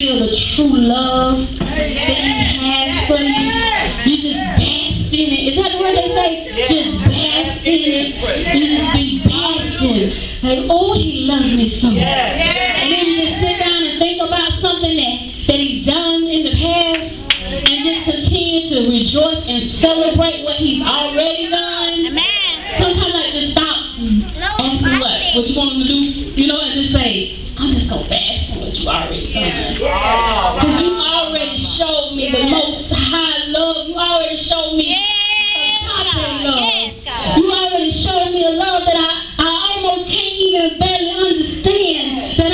feel the true love that he has for you. You just bask in it. Is that the word they say? Just bask in it. You just be basking. Like, oh, he loves me so. And then you just sit down and think about something that he's done in the past and just continue to rejoice and celebrate what he's already done. Sometimes I just stop asking what you want him to do, and just say, I'm just going to bask in what you already done. Because you already showed me the most high love. You already showed me agape love. You already showed me a love that I almost can't even barely understand. That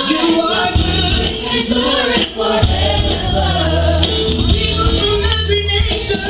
You are good, endureth forever. People from every nation.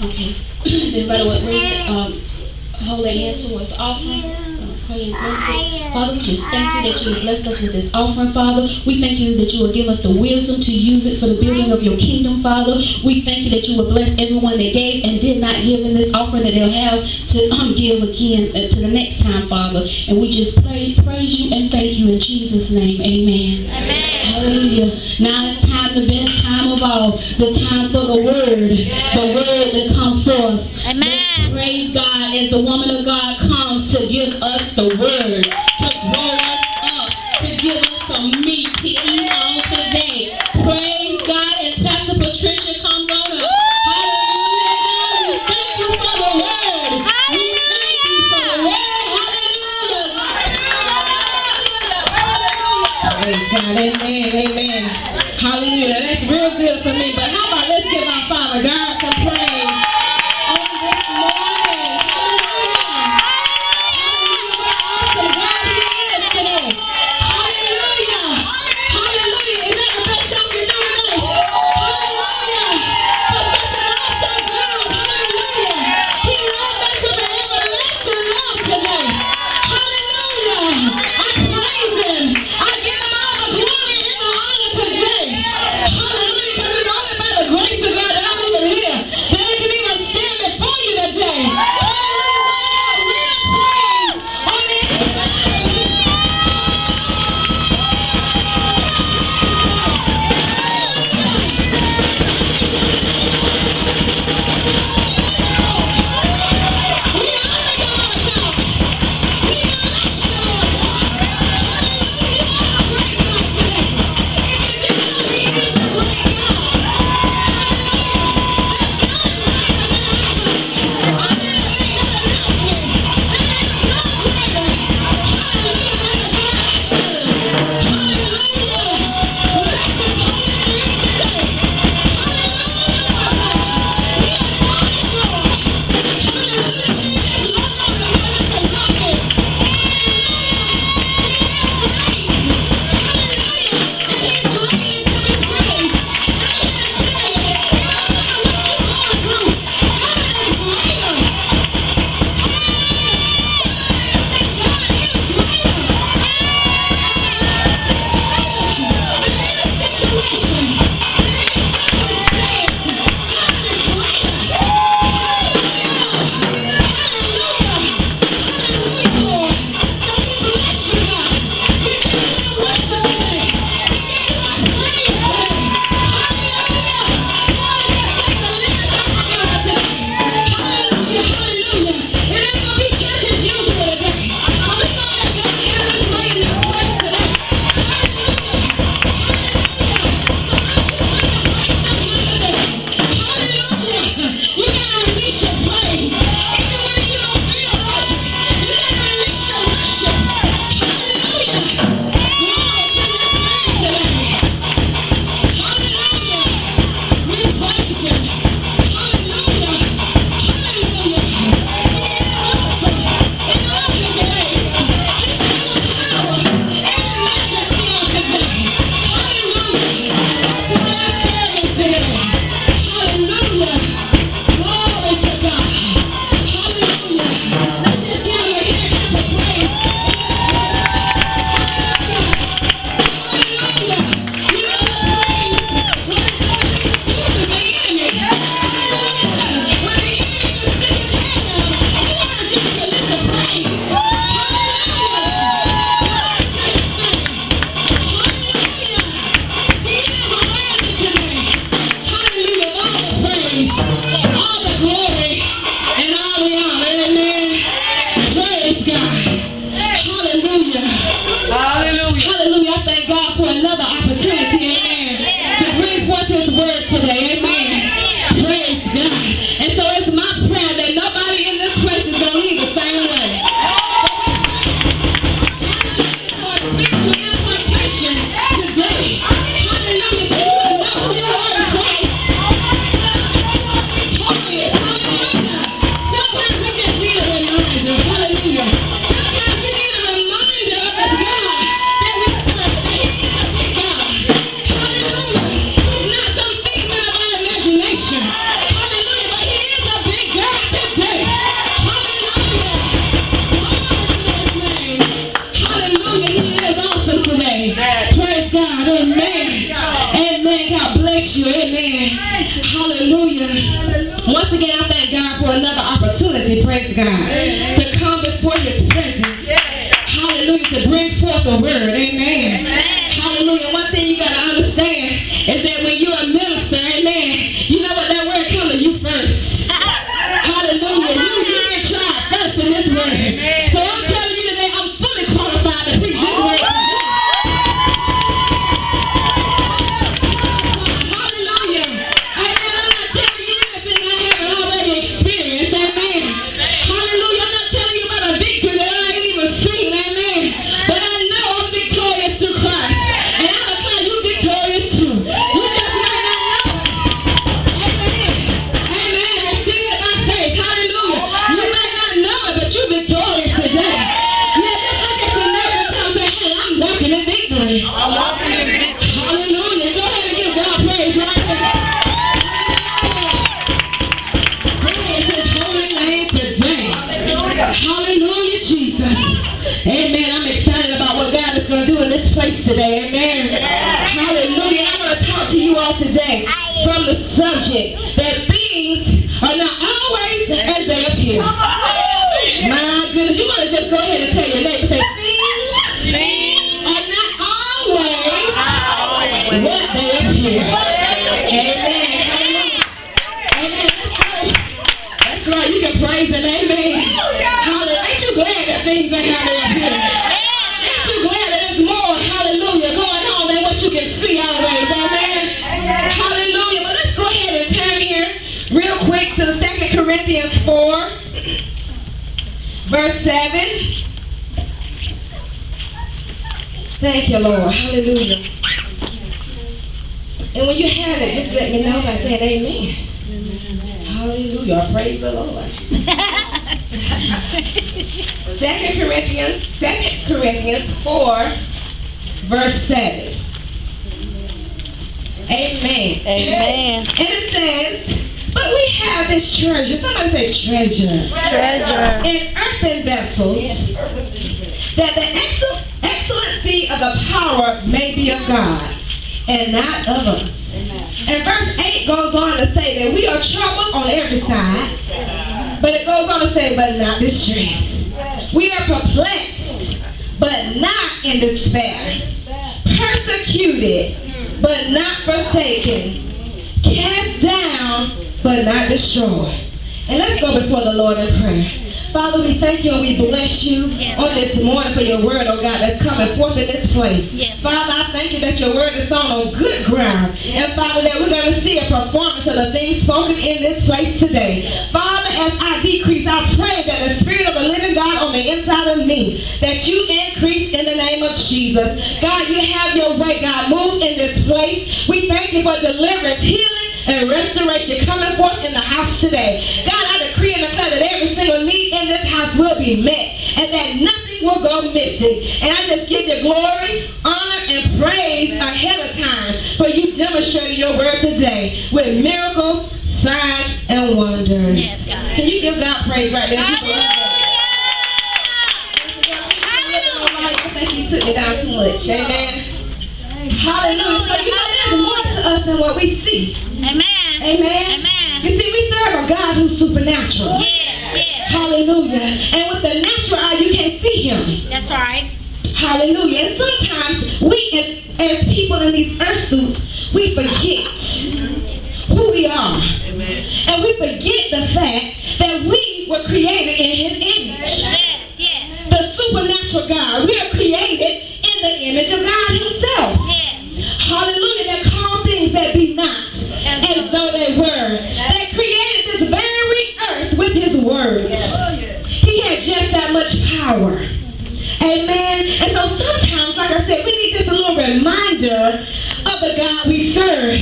Okay. Everybody would hold their hands towards the offering. Pray and bless it. Father, we just thank you that you have blessed us with this offering, Father. We thank you that you will give us the wisdom to use it for the building of your kingdom, Father. We thank you that you will bless everyone that gave and did not give in this offering, that they'll have to give again to the next time, Father. And we just praise you and thank you in Jesus' name. Amen. Amen. Hallelujah. Now it's time, the best time of all, the time for the word that comes forth. Amen. Praise God as the woman of God comes to give us the word, to grow us up, to give us some meat to eat on today. Praise God as Pastor Patricia comes on up. Hallelujah, God. We thank you for the word. We thank you for the word. Hallelujah. Praise God. Amen. Amen. Hallelujah. That's real good for me. But how about let's give our Father God some praise on this morning. Hallelujah. Hallelujah. Awesome God He is today. Hallelujah. Hallelujah. Is that the best y'all can do today? Hallelujah. For such an awesome God. Hallelujah. He loves us with an everlasting love today. Hallelujah. I praise Him. I give Him all the glory and the honor today. Hallelujah. Because it's only by the grace of God that I'm even here. opportunity, amen, to bring forth his word today, amen. Praise God. And so it's my prayer that nobody in this place is going to leave the same way. For spiritual impartation today. Hallelujah. You will know who you are in Christ. Sometimes we just need a reminder. Hallelujah. Sometimes we need a reminder of this God that we serve. He is a big God. Hallelujah. He's not some figment of our imagination. Hallelujah. But he is a big God today. Hallelujah. Hallelujah. He is awesome today. Praise God. Amen. Amen. God bless you. Amen. Hallelujah. Once again, I thank God for another opportunity, praise God, to come before his presence. Hallelujah. To bring forth a word. Amen. Hallelujah. One thing you got to understand is that when you're a minister, amen, you know what that word comes to you first. Hallelujah. You're in charge first in this word. So I'm telling you today, I'm fully qualified to preach this word to you. Hallelujah. Amen. I'm not telling you anything I haven't already experienced. Amen. Hallelujah. I'm not telling you about a victory that I ain't even seen. Amen. But I know I'm victorious through Christ. And I declare you victorious too. You just might not know. Amen. Amen. Receive it by faith. Hallelujah. You might not know it, but you're victorious today. Yeah, just look at your neighbor and tell them, hey, I'm walking in victory. Hallelujah. Go ahead and give God praise right there. Praise his holy name today. Hallelujah, Jesus. Amen. I'm excited about what God is going to do in this place today. Amen. Hallelujah. I'm going to talk to you all today from the subject that things are not always as they appear. My goodness. You want to just go ahead and tell your neighbor, say, things are not always what they appear. Amen. Amen. That's right. You can praise him. Amen. Hallelujah. Ain't you glad that things ain't how they appear? Ain't you glad that there's more, hallelujah, going on than what you can see always? Amen. Hallelujah. Well, let's go ahead and turn here real quick to 2 Corinthians 4, verse 7. Thank you, Lord. Hallelujah. And when you have it, just let me know by saying amen. Hallelujah. Praise the Lord. 2 Corinthians 4, verse 7. Amen. Amen. And it says, but we have this treasure. Somebody say treasure. Treasure. In earthen vessels, that the excellency of the power may be of God and not of us. And verse 8 goes on to say that we are troubled on every side, but it goes on to say, but not distressed. We are perplexed, but not in despair. Persecuted, but not forsaken. Cast down, but not destroyed. And let's go before the Lord in prayer. Father, we thank you and we bless you on this morning for your word, oh God, that's coming forth in this place. Father, I thank you that your word is sown on good ground. And Father, that we're going to see a performance of the things spoken in this place today. Father, as I decrease, I pray that the Spirit of the living God on the inside of me, that you increase in the name of Jesus. God, you have your way, God. Move in this place. We thank you for deliverance, healing, and restoration coming forth in the house today. God, I decree and declare that every single need in this house will be met and that nothing will go missing. And I just give you glory, honor, and praise ahead of time for you demonstrating your word today with miracles, signs, and wonders. Yes, God. Can you give God praise right there? People love that. I think he took me down too much. Amen. Hallelujah. So you know there's more to us than what we see. Amen. Amen. Amen. You see, we serve a God who's supernatural. Yes. Hallelujah. And with the natural eye, you can't see him. That's right. Hallelujah. And sometimes we, as people in these earth suits, we forget who we are. Amen. And we forget the fact that we were created in his image. Yes. The supernatural God. We are created in the image of God himself. Yes. words. He had just that much power. Amen. And so sometimes, like I said, we need just a little reminder of the God we serve.